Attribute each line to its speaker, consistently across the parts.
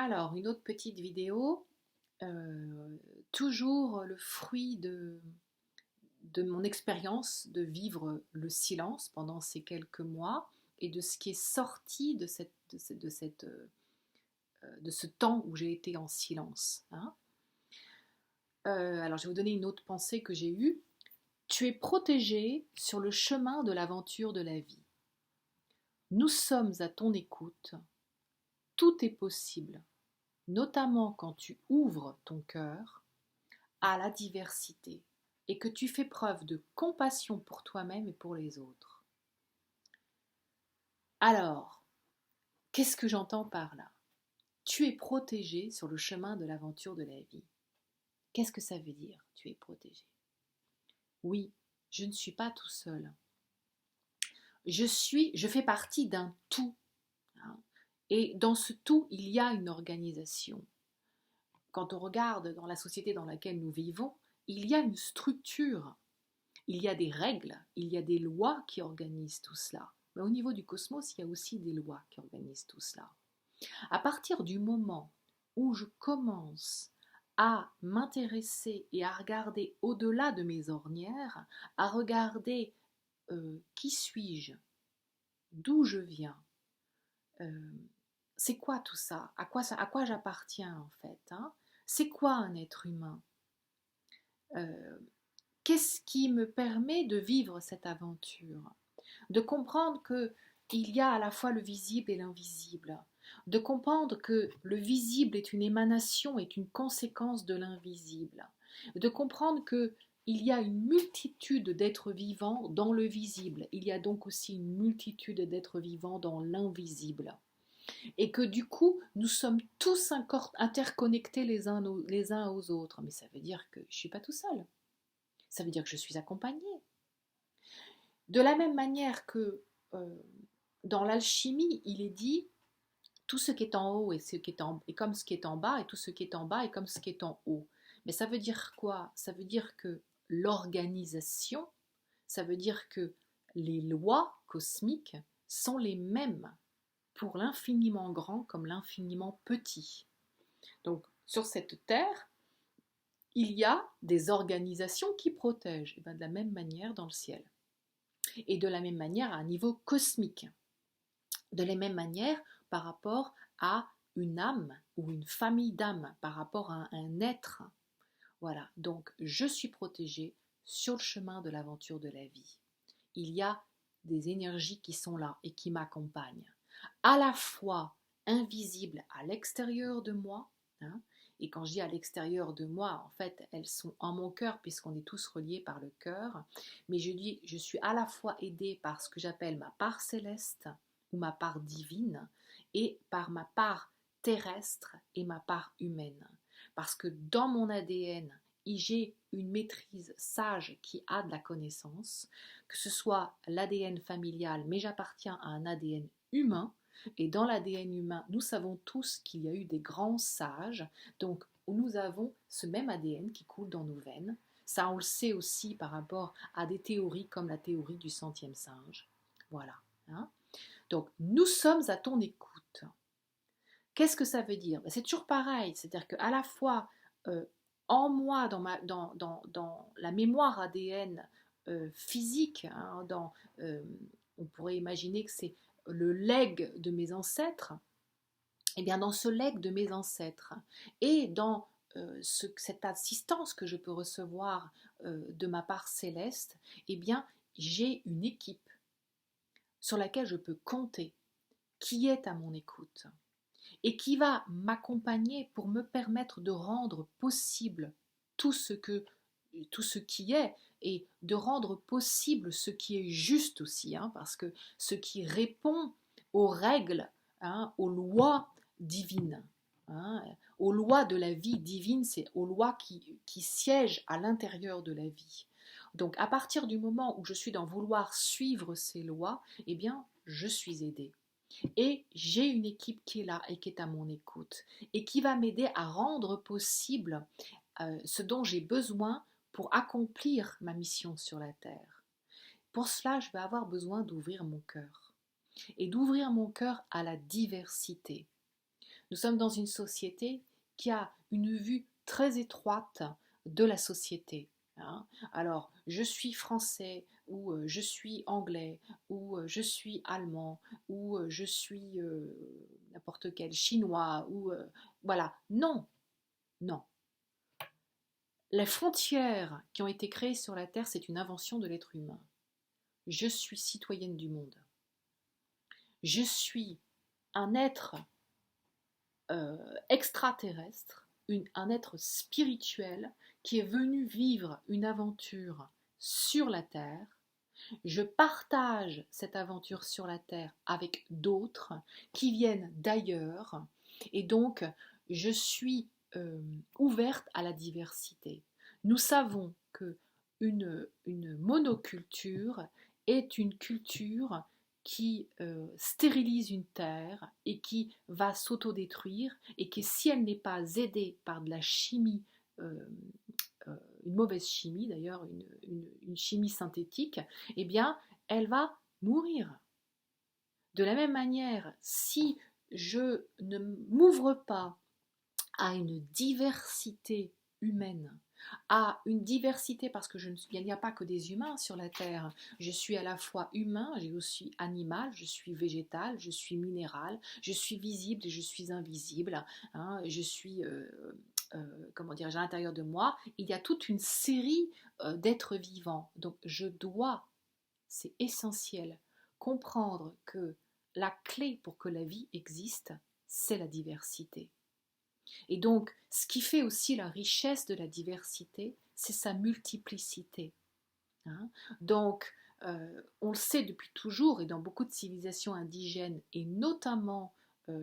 Speaker 1: Alors, une autre petite vidéo, toujours le fruit de mon expérience de vivre le silence pendant ces quelques mois et de ce qui est sorti de ce temps où j'ai été en silence, hein. Alors, je vais vous donner une autre pensée que j'ai eue. Tu es protégé sur le chemin de l'aventure de la vie. Nous sommes à ton écoute. Tout est possible, notamment quand tu ouvres ton cœur à la diversité et que tu fais preuve de compassion pour toi-même et pour les autres. Alors, qu'est-ce que j'entends par là? Tu es protégé sur le chemin de l'aventure de la vie. Qu'est-ce que ça veut dire, tu es protégé? Oui, je ne suis pas tout seul. Je fais partie d'un tout, hein. Et dans ce tout, il y a une organisation. Quand on regarde dans la société dans laquelle nous vivons, il y a une structure. Il y a des règles, il y a des lois qui organisent tout cela. Mais au niveau du cosmos, il y a aussi des lois qui organisent tout cela. À partir du moment où je commence à m'intéresser et à regarder au-delà de mes ornières, à regarder qui suis-je, d'où je viens, euh, c'est quoi tout ça, à quoi j'appartiens en fait, hein. C'est quoi un être humain? Euh, Qu'est-ce qui me permet de vivre cette aventure? De comprendre que il y a à la fois le visible et l'invisible, de comprendre que le visible est une émanation, est une conséquence de l'invisible, de comprendre que il y a une multitude d'êtres vivants dans le visible, il y a donc aussi une multitude d'êtres vivants dans l'invisible, et que du coup nous sommes tous interconnectés les uns aux autres. Mais ça veut dire que je ne suis pas tout seul, ça veut dire que je suis accompagné. De la même manière que euh, dans l'alchimie, il est dit tout ce qui est en haut est comme ce qui est en bas, et tout ce qui est en bas est comme ce qui est en haut. Mais ça veut dire quoi? Ça veut dire que l'organisation, ça veut dire que les lois cosmiques sont les mêmes pour l'infiniment grand comme l'infiniment petit. Donc sur cette terre, il y a des organisations qui protègent, et bien, de la même manière dans le ciel. Et de la même manière à un niveau cosmique. De la même manière par rapport à une âme ou une famille d'âmes, par rapport à un être. Voilà, donc je suis protégée sur le chemin de l'aventure de la vie. Il y a des énergies qui sont là et qui m'accompagnent, à la fois invisibles à l'extérieur de moi, hein, et quand je dis à l'extérieur de moi, en fait, elles sont en mon cœur puisqu'on est tous reliés par le cœur, mais je dis, je suis à la fois aidée par ce que j'appelle ma part céleste ou ma part divine et par ma part terrestre et ma part humaine. Parce que dans mon ADN, j'ai une maîtrise sage qui a de la connaissance, que ce soit l'ADN familial, mais j'appartiens à un ADN humain, et dans l'ADN humain, nous savons tous qu'il y a eu des grands sages, donc nous avons ce même ADN qui coule dans nos veines. Ça, on le sait aussi par rapport à des théories comme la théorie du centième singe. Voilà, hein. Donc, nous sommes à ton écoute. Qu'est-ce que ça veut dire? C'est toujours pareil, c'est-à-dire qu'à la fois euh, en moi, dans la mémoire ADN physique, hein, on pourrait imaginer que c'est le legs de mes ancêtres, et bien dans ce legs de mes ancêtres, et dans cette assistance que je peux recevoir de ma part céleste, et bien j'ai une équipe sur laquelle je peux compter, qui est à mon écoute et qui va m'accompagner pour me permettre de rendre possible tout ce que tout ce qui est et de rendre possible ce qui est juste aussi, hein, parce que ce qui répond aux règles, hein, aux lois divines, hein, aux lois de la vie divine, c'est aux lois qui siègent à l'intérieur de la vie. Donc à partir du moment où je suis dans vouloir suivre ces lois, eh bien je suis aidée. Et j'ai une équipe qui est là et qui est à mon écoute et qui va m'aider à rendre possible ce dont j'ai besoin pour accomplir ma mission sur la Terre. Pour cela, je vais avoir besoin d'ouvrir mon cœur et d'ouvrir mon cœur à la diversité. Nous sommes dans une société qui a une vue très étroite de la société. Hein. Alors, je suis français, ou je suis anglais, ou je suis allemand, ou je suis n'importe quel chinois, ou voilà. Non, non. Les frontières qui ont été créées sur la Terre, c'est une invention de l'être humain. Je suis citoyenne du monde. Je suis un être extraterrestre, un être spirituel qui est venu vivre une aventure sur la Terre. Je partage cette aventure sur la Terre avec d'autres qui viennent d'ailleurs et donc je suis ouverte à la diversité. Nous savons que une monoculture est une culture qui stérilise une terre et qui va s'autodétruire et que si elle n'est pas aidée par de la chimie, euh, une mauvaise chimie d'ailleurs, une chimie synthétique, eh bien elle va mourir. De la même manière, si je ne m'ouvre pas à une diversité humaine, à une diversité parce que il n'y a pas que des humains sur la Terre. Je suis à la fois humain, je suis aussi animal, je suis végétal, je suis minéral, je suis visible et je suis invisible. Hein, je suis, comment dire, à l'intérieur de moi, il y a toute une série d'êtres vivants. Donc je dois, c'est essentiel, comprendre que la clé pour que la vie existe, c'est la diversité. Et donc, ce qui fait aussi la richesse de la diversité, c'est sa multiplicité. Hein. Donc, on le sait depuis toujours, et dans beaucoup de civilisations indigènes, et notamment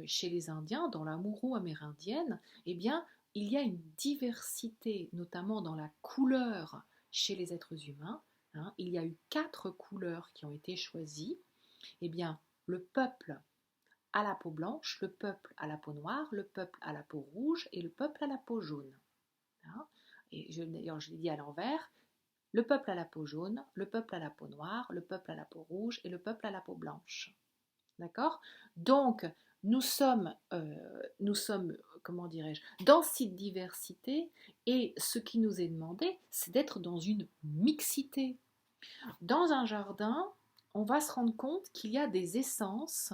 Speaker 1: chez les Indiens, dans la mourou amérindienne, eh bien, il y a une diversité, notamment dans la couleur chez les êtres humains. Hein. Il y a eu 4 couleurs qui ont été choisies. Eh bien, le peuple à la peau blanche, le peuple à la peau noire, le peuple à la peau rouge et le peuple à la peau jaune. Hein. Et d'ailleurs, je l'ai dit à l'envers, le peuple à la peau jaune, le peuple à la peau noire, le peuple à la peau rouge et le peuple à la peau blanche. D'accord? Donc, nous sommes, comment dirais-je, dans cette diversité et ce qui nous est demandé, c'est d'être dans une mixité. Dans un jardin, on va se rendre compte qu'il y a des essences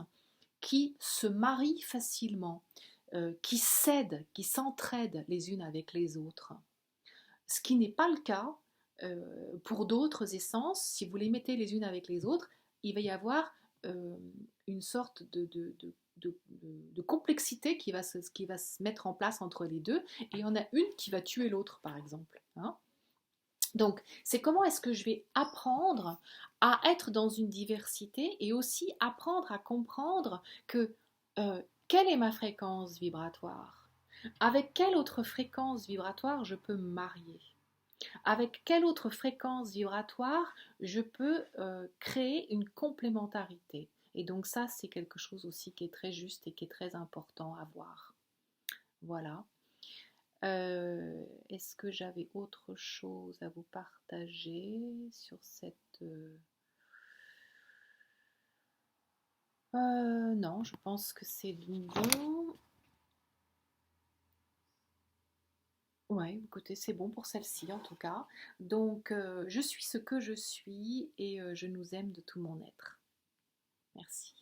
Speaker 1: qui se marient facilement, qui s'aident, qui s'entraident les unes avec les autres. Ce qui n'est pas le cas pour d'autres essences. Si vous les mettez les unes avec les autres, il va y avoir une sorte de complexité qui va se mettre en place entre les deux, et il y en a une qui va tuer l'autre, par exemple. Hein. Donc, c'est comment est-ce que je vais apprendre à être dans une diversité et aussi apprendre à comprendre que quelle est ma fréquence vibratoire? Avec quelle autre fréquence vibratoire je peux me marier? Avec quelle autre fréquence vibratoire je peux créer une complémentarité? Et donc ça, c'est quelque chose aussi qui est très juste et qui est très important à voir. Voilà. Est-ce que j'avais autre chose à vous partager sur cette... non, je pense que c'est bon. Ouais, écoutez, c'est bon pour celle-ci en tout cas. Donc, je suis ce que je suis et je nous aime de tout mon être. Merci.